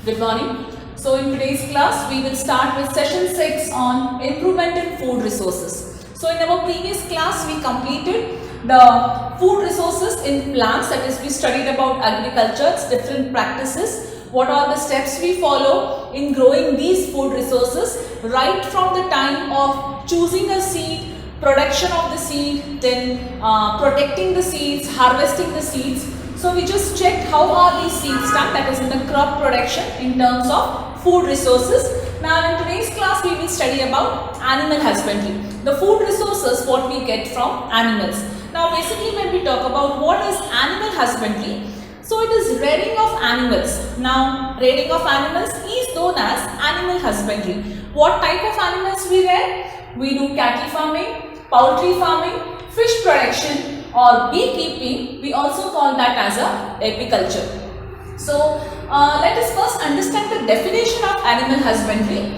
Good morning. So in today's class, we will start with session 6 on improvement in food resources. So in our previous class, we completed the food resources in plants, that is we studied about agriculture, its different practices, what are the steps we follow in growing these food resources right from the time of choosing a seed, production of the seed, then protecting the seeds, harvesting the seeds. So we just checked how are these seeds done, that is in the crop production in terms of food resources. Now in today's class we will study about animal husbandry, the food resources what we get from animals. Now basically when we talk about what is animal husbandry, so it is rearing of animals. Now rearing of animals is known as animal husbandry. What type of animals we rear? We do cattle farming, poultry farming, fish production or beekeeping. We also call that as a apiculture. So let us first understand the definition of animal husbandry.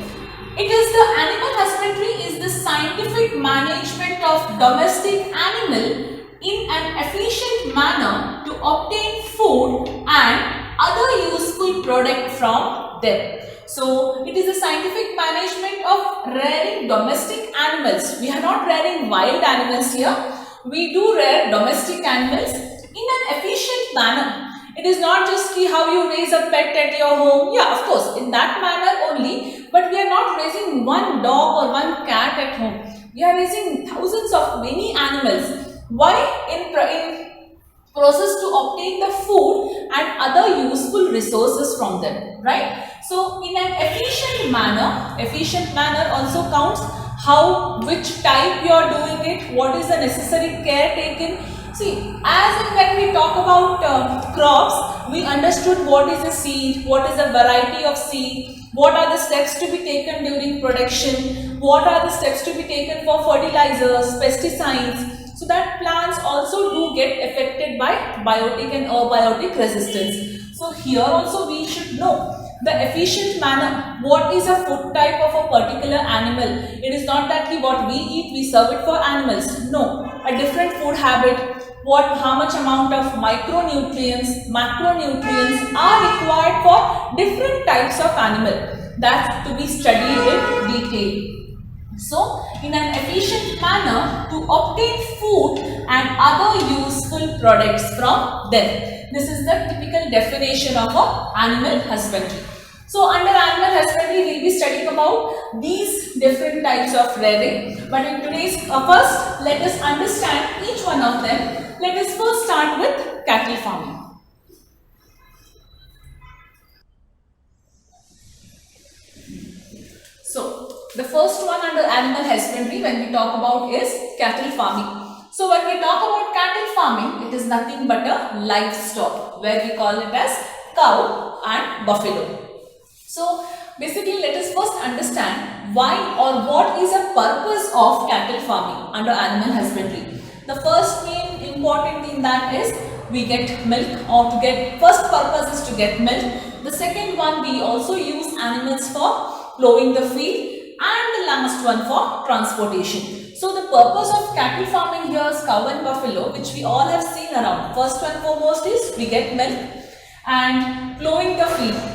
It is the animal husbandry is the scientific management of domestic animal in an efficient manner to obtain food and other useful product from them. So it is a scientific management of rearing domestic animals. We are not rearing wild animals here. We do rear domestic animals in an efficient manner. It is not just how you raise a pet at your home. Yeah, of course, in that manner only. But we are not raising one dog or one cat at home. We are raising thousands of many animals. Why? In process to obtain the food and other useful resources from them, right? So in an efficient manner also counts which type you are doing it, what is the necessary care taken. See, as in when we talk about crops, we understood what is a seed, what is a variety of seed, what are the steps to be taken during production, what are the steps to be taken for fertilizers, pesticides, so that plants also do get affected by biotic and abiotic resistance. So here also we should know the efficient manner, what is a food type of a particular animal. It is not that what we eat, we serve it for animals. No, a different food habit, how much amount of micronutrients, macronutrients are required for different types of animal. That's to be studied in detail. So, in an efficient manner to obtain food and other useful products from them. This is the typical definition of an animal husbandry. So, under animal husbandry, we will be studying about these different types of rearing. But in today's first, let us understand each one of them. Let us first start with cattle farming. So, the first one under animal husbandry when we talk about is cattle farming. So, when we talk about cattle farming, it is nothing but a livestock where we call it as cow and buffalo. So, basically let us first understand why or what is the purpose of cattle farming under animal husbandry. The first main important thing that is we get milk, or first purpose is to get milk. The second one, we also use animals for plowing the field, and the last one for transportation. So the purpose of cattle farming here is cow and buffalo, which we all have seen around. First and foremost is we get milk and plowing the field.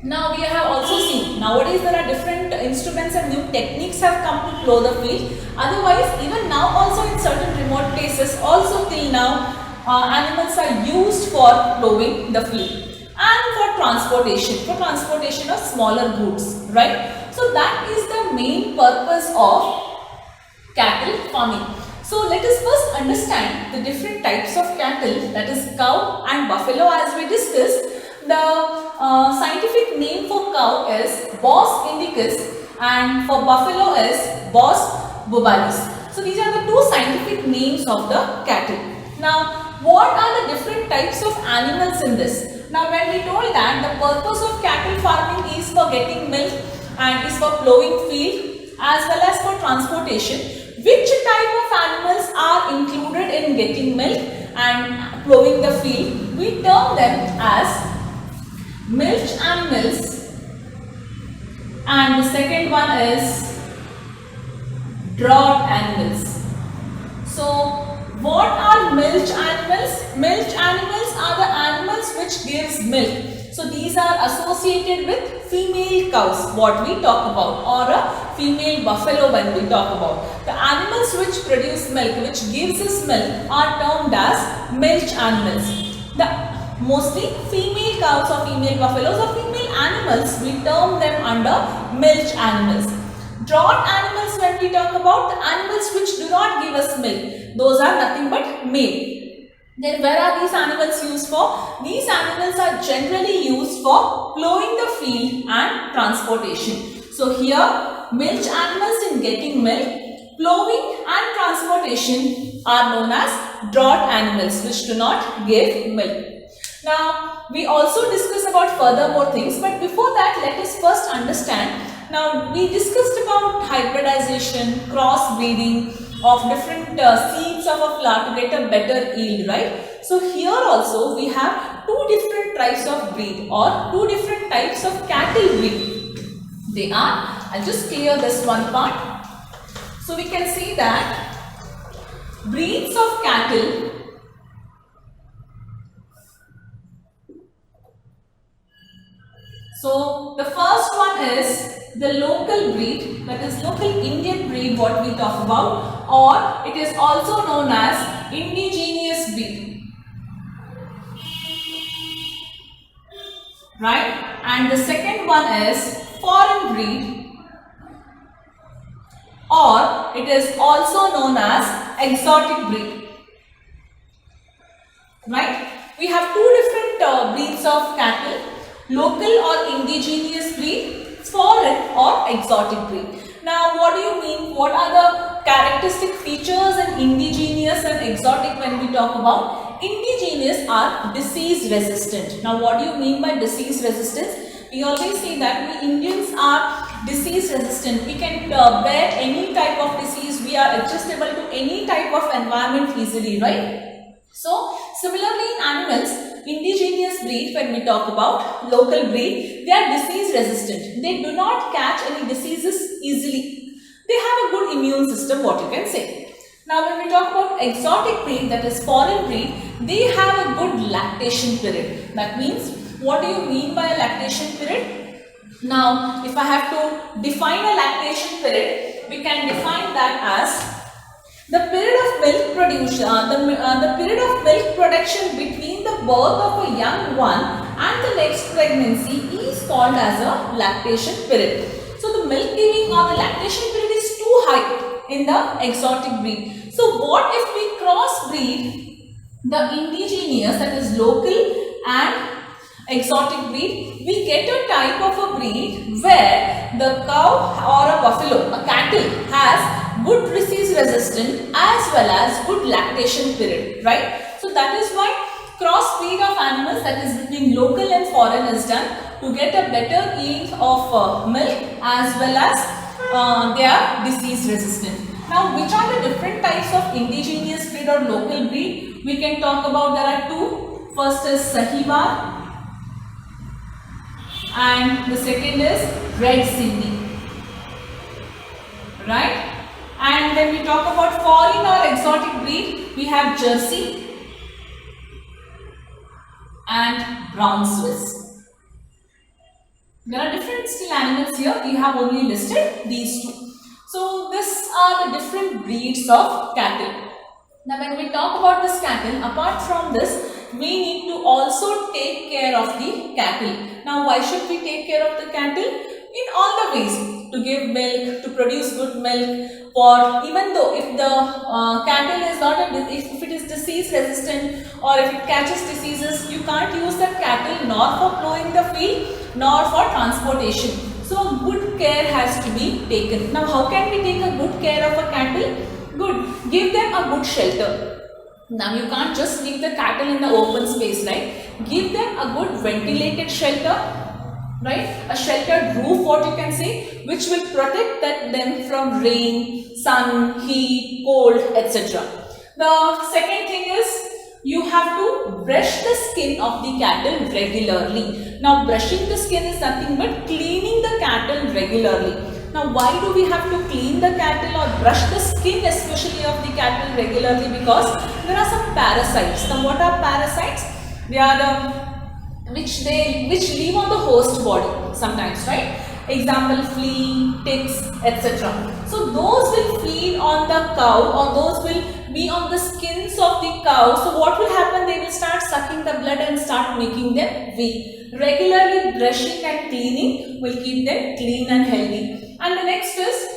Now we have also seen nowadays there are different instruments and new techniques have come to plow the field. Otherwise, even now also in certain remote places, also till now animals are used for plowing the field and for transportation of smaller goods, right? So that is the main purpose of cattle farming. So let us first understand the different types of cattle, that is cow and buffalo as we discussed. The scientific name for cow is Bos indicus and for buffalo is Bos bovalis. So these are the two scientific names of the cattle. Now what are the different types of animals in this? Now when we told that the purpose of cattle farming is for getting milk and is for plowing field as well as for transportation, which type of animals are included in getting milk and plowing the field? We term them as milch animals, and the second one is draught animals. So what are milch animals? Milch animals are the animals which gives milk. So So these are associated with female cows, what we talk about, or a female buffalo when we talk about. The animals which produce milk, which gives us milk, are termed as milch animals. The mostly female cows or female buffaloes or female animals, we term them under milch animals. Draught animals, when we talk about the animals which do not give us milk, those are nothing but male. Then where are these animals used for? These animals are generally used for plowing the field and transportation. So here milch animals in getting milk, plowing and transportation are known as draught animals which do not give milk. Now we also discuss about further more things, but before that let us first understand. Now we discussed about hybridization, crossbreeding of different seeds of a flower to get a better yield, right? So here also we have two different types of breed or two different types of cattle breed. They are, I'll just clear this one part. So we can see that breeds of cattle So the first one is the local breed, that is local Indian breed what we talk about, or it is also known as indigenous breed, right? And the second one is foreign breed, or it is also known as exotic breed, right? We have two different breeds of cattle. Local or indigenous breed, foreign or exotic breed. Now what do you mean? What are the characteristic features in indigenous and exotic when we talk about? Indigenous are disease resistant. Now what do you mean by disease resistance? We always say that we Indians are disease resistant. We can bear any type of disease. We are adjustable to any type of environment easily, right? So similarly in animals, indigenous breed, when we talk about local breed, they are disease resistant. They do not catch any diseases easily. They have a good immune system, what you can say. Now when we talk about exotic breed, that is foreign breed, they have a good lactation period. That means, what do you mean by a lactation period? Now if I have to define a lactation period, we can define that as the period of milk production, the period of milk production between the birth of a young one and the next pregnancy is called as a lactation period. So the milk giving or the lactation period is too high in the exotic breed. So what if we crossbreed the indigenous, that is local and exotic breed? We get a type of a breed where the cow or a buffalo, a cattle, has good disease resistant as well as good lactation period, right? So that is why crossbreed of animals, that is between local and foreign, is done to get a better yield of milk as well as they are disease resistant. Now which are the different types of indigenous breed or local breed? We can talk about, there are two. First is Sahiwal and the second is Red Sindhi, right? And when we talk about foreign or exotic breed, we have Jersey and Brown Swiss. There are different still animals here. We have only listed these two. So these are the different breeds of cattle. Now when we talk about this cattle, apart from this, we need to also take care of the cattle. Now why should we take care of the cattle? In all the ways, to give milk, to produce good milk, for even though if the cattle is not if it is disease resistant or if it catches diseases, you can't use the cattle nor for plowing the field nor for transportation. So good care has to be taken. Now how can we take a good care of a cattle? Good, give them a good shelter. Now you can't just leave the cattle in the open space, right? Give them a good ventilated shelter, right? A sheltered roof, what you can say, which will protect them from rain, sun, heat, cold, etc. The second thing is, you have to brush the skin of the cattle regularly. Now brushing the skin is nothing but cleaning the cattle regularly. Now why do we have to clean the cattle or brush the skin especially of the cattle regularly? Because there are some parasites. Now what are parasites? They are the which live on the host body sometimes, right? Example, flea, ticks, etc. So those will feed on the cow, or those will be on the skins of the cow. So what will happen? They will start sucking the blood and start making them weak. Regularly brushing and cleaning will keep them clean and healthy. And the next is,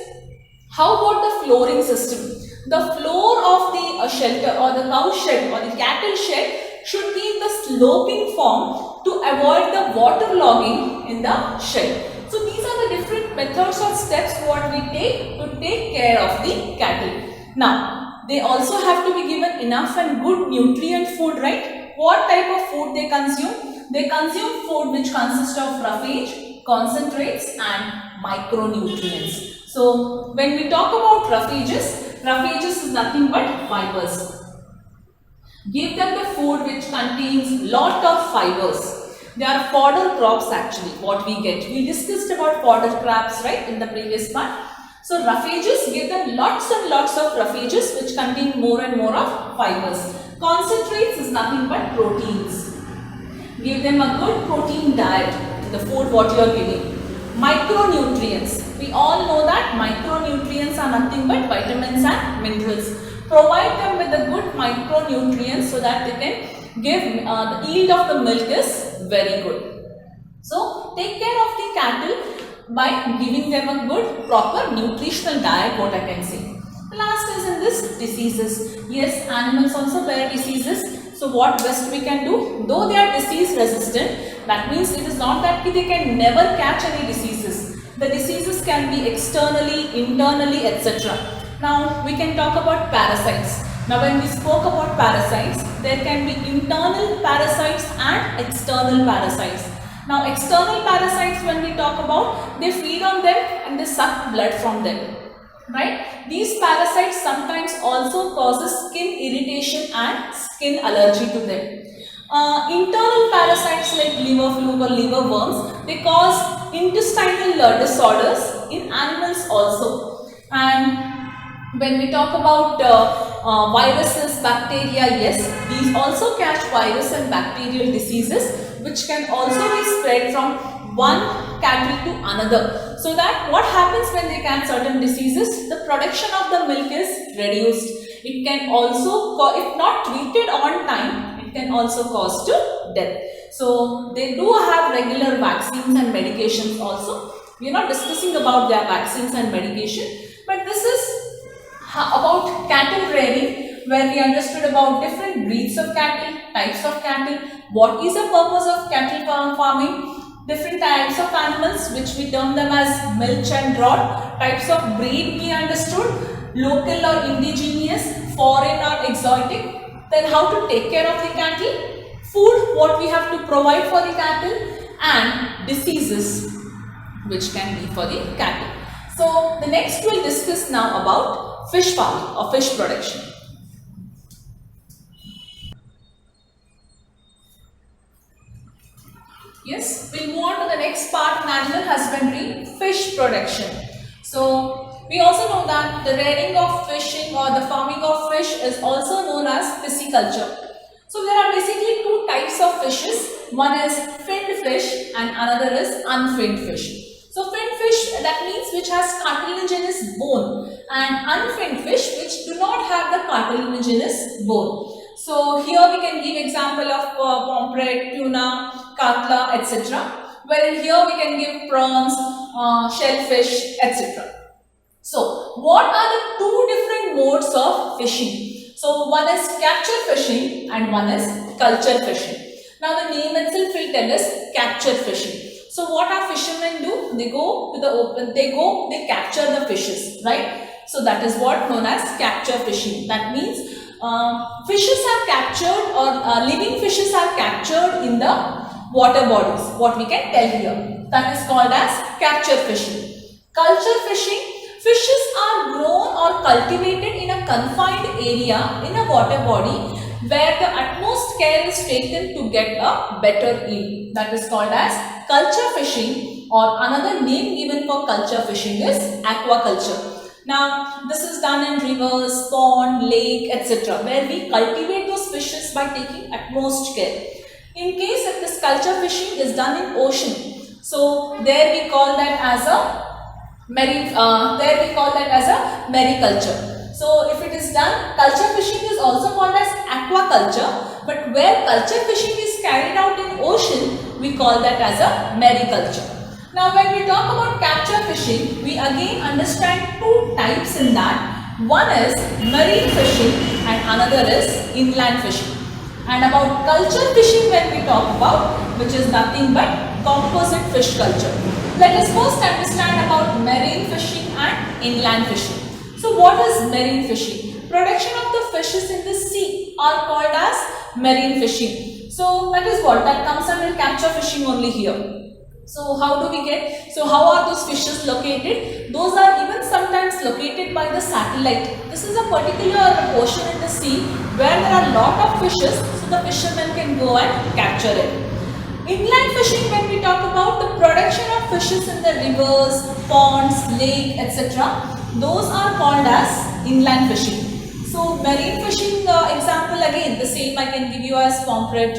how about the flooring system? The floor of the shelter, or the cow shed, or the cattle shed should be in the sloping form to avoid the water logging in the shed. So these are the different methods or steps what we take to take care of the cattle. Now, they also have to be given enough and good nutrient food, right? What type of food they consume? They consume food which consists of roughage, concentrates and micronutrients. So when we talk about roughages is nothing but fibers. Give them the food which contains lot of fibers. They are fodder crops actually, what we get. We discussed about fodder crops, right, in the previous part. So roughages, give them lots and lots of roughages which contain more and more of fibers. Concentrates is nothing but proteins. Give them a good protein diet, the food what you are giving. Micronutrients. We all know that micronutrients are nothing but vitamins and minerals. Provide them with the good micronutrients so that they can give the yield of the milk is very good. So take care of the cattle by giving them a good proper nutritional diet, what I can say. The last is in this, diseases. Yes, animals also bear diseases. So what best we can do? Though they are disease resistant, that means it is not that they can never catch any diseases. The diseases can be externally, internally, etc. Now we can talk about parasites. Now when we spoke about parasites, there can be internal parasites and external parasites. Now external parasites, when we talk about, they feed on them and they suck blood from them. Right? These parasites sometimes also causes skin irritation and skin allergy to them. Internal parasites like liver fluke or liver worms, they cause intestinal disorders in animals also. And when we talk about viruses, bacteria, yes, these also catch virus and bacterial diseases which can also be spread from one cattle to another. So that what happens when they catch certain diseases, the production of the milk is reduced. It can also, if not treated on time, it can also cause to death. So they do have regular vaccines and medications also. We are not discussing about their vaccines and medication, but this is about cattle rearing, where we understood about different breeds of cattle, types of cattle, what is the purpose of cattle farming, different types of animals which we term them as milch and draught, types of breed we understood, local or indigenous, foreign or exotic, then how to take care of the cattle, food what we have to provide for the cattle, and diseases which can be for the cattle. So the next we'll discuss now about fish farming or fish production. Yes, we'll move on to the next part in animal husbandry, fish production. So we also know that the rearing of fishing or the farming of fish is also known as pisciculture. So there are basically two types of fishes. One is finned fish and another is unfinned fish. So finned fish, that means which has cartilaginous bone, and unfinned fish which do not have the cartilaginous bone. So here we can give example of pomfret, tuna, katla, etc. Wherein here we can give prawns, shellfish, etc. So what are the two different modes of fishing? So one is capture fishing and one is culture fishing. Now the name itself will tell us capture fishing. So what our fishermen do? They go to the open, they capture the fishes, right? So that is what known as capture fishing. That means fishes are captured, or living fishes are captured in the water bodies, what we can tell here. That is called as capture fishing. Culture fishing, fishes are grown or cultivated in a confined area in a water body where the utmost care is taken to get a better yield. That is called as culture fishing, or another name given for culture fishing is aquaculture. Now this is done in rivers, pond, lake, etc. where we cultivate those fishes by taking utmost care. In case if this culture fishing is done in ocean, so there we call that as a mariculture. So if it is done, culture fishing is also called as aquaculture, but where culture fishing is carried out in ocean, we call that as a mariculture. Now when we talk about capture fishing, we again understand two types in that. One is marine fishing and another is inland fishing. And about culture fishing when we talk about, which is nothing but composite fish culture. Let us first understand about marine fishing and inland fishing. So what is marine fishing? Production of the fishes in the sea are called as marine fishing. So that is what? That comes under capture fishing only here. So how do we get? So how are those fishes located? Those are even sometimes located by the satellite. This is a particular portion in the sea where there are a lot of fishes, so the fishermen can go and capture it. Inland fishing, when we talk about the production of fishes in the rivers, ponds, lake, etc., those are called as inland fishing. So marine fishing example again, the same I can give you as pomfret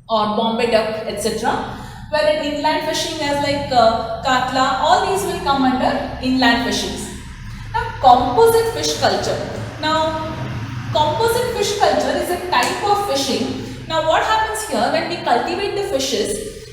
or Bombay duck, etc. Where in inland fishing as like katla, all these will come under inland fishings. Now composite fish culture. Now composite fish culture is a type of fishing. Now what happens here when we cultivate the fishes,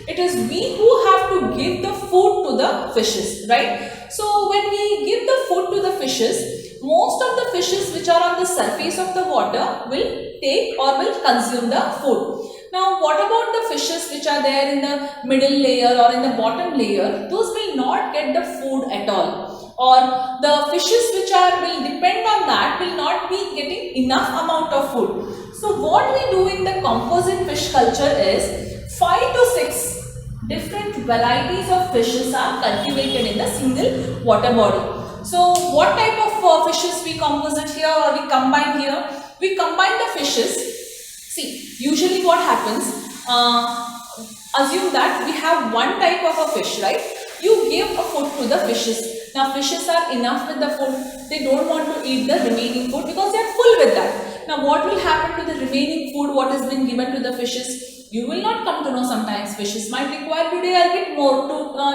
it is we who have to give the food to the fishes, right? So when we give the food to the fishes, most of the fishes which are on the surface of the water will take or will consume the food. Now what about the fishes which are there in the middle layer or in the bottom layer? Those will not get the food at all, or the fishes which will depend on that will not be getting enough amount of food. So what we do in the composite fish culture is 5 to 6 different varieties of fishes are cultivated in the single water body. So what type of fishes we composite here or we combine here? We combine the fishes. See, usually what happens, assume that we have one type of a fish, right? You give a food to the fishes. Now fishes are enough with the food. They don't want to eat the remaining food because they are full with that. Now what will happen to the remaining food what has been given to the fishes? You will not come to know sometimes fishes might require today a bit more,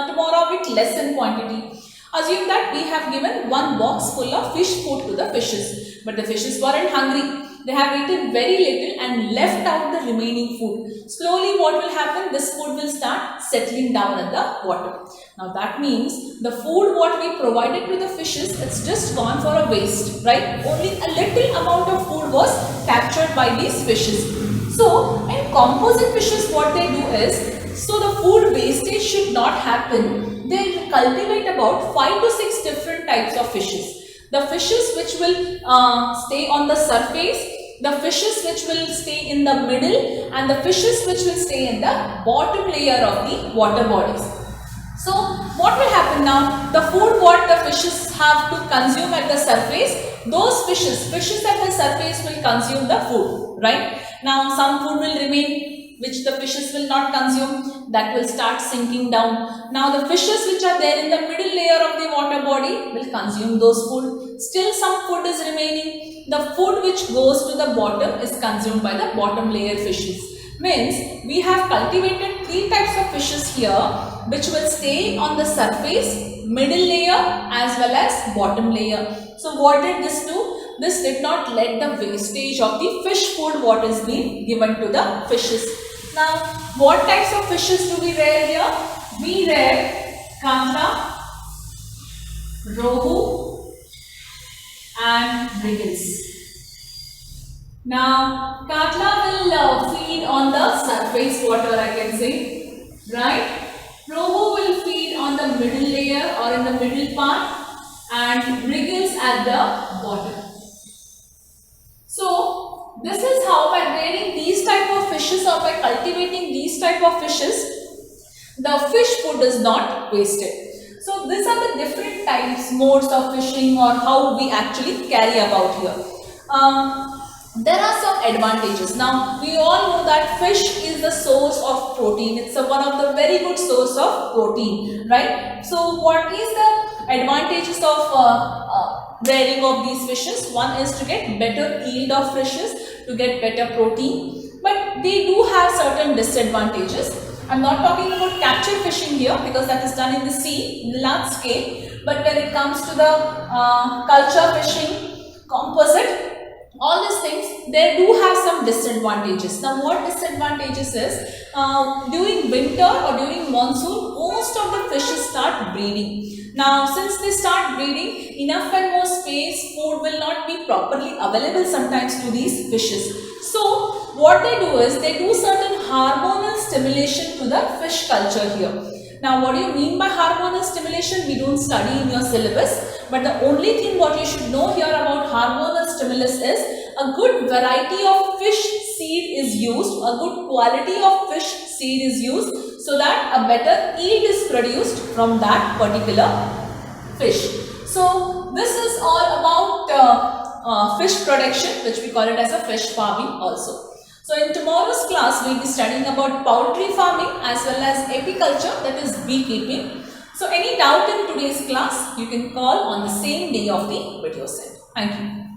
tomorrow a bit less in quantity. Assume that we have given one box full of fish food to the fishes, but the fishes weren't hungry. They have eaten very little and left out the remaining food. Slowly what will happen? This food will start settling down in the water. Now that means the food what we provided to the fishes, it's just gone for a waste, right? Only a little amount of food was captured by these fishes. So in composite fishes what they do is, so the food wastage should not happen. They cultivate about 5 to 6 different types of fishes. The fishes which will stay on the surface, the fishes which will stay in the middle, and the fishes which will stay in the bottom layer of the water bodies. So what will happen now? The food what the fishes have to consume at the surface, those fishes at the surface will consume the food, right? Now some food will remain which the fishes will not consume, that will start sinking down. Now the fishes which are there in the middle layer of the water body will consume those food. Still some food is remaining. The food which goes to the bottom is consumed by the bottom layer fishes. Means we have cultivated 3 types of fishes here which will stay on the surface, middle layer as well as bottom layer. So what did this do? This did not let the wastage of the fish food what is being given to the fishes. Now, what types of fishes do we rear here? We rear Kantha, Rohu and Briggles. Now, Katla will feed on the surface water, I can say, right? Rohu will feed on the middle layer or in the middle part, and Briggles at the bottom. So, this is how by rearing these type of fishes or by cultivating these type of fishes, the fish food is not wasted. So, these are the different types, modes of fishing or how we actually carry about here. There are some advantages. Now, we all know that fish is the source of protein. It's one of the very good source of protein, right? So, what is the advantages of rearing of these fishes? One is to get better yield of fishes, to get better protein. But they do have certain disadvantages. I'm not talking about capture fishing here because that is done in the sea, in the large scale. But when it comes to the culture fishing, composite, all these things, they do have some disadvantages. Now what disadvantages is, during winter or during monsoon, most of the fishes start breeding. Now since they start breeding, enough and more space, food will not be properly available sometimes to these fishes. So what they do is, they do certain hormonal stimulation to the fish culture here. Now what do you mean by hormonal stimulation? We don't study in your syllabus, but the only thing what you should know here about hormonal stimulus is, a good variety of fish seed is used, a good quality of fish seed is used, so that a better yield is produced from that particular fish. So this is all about fish production, which we call it as a fish farming also. So in tomorrow's class, we will be studying about poultry farming as well as apiculture, that is beekeeping. So any doubt in today's class, you can call on the same day of the video set. Thank you.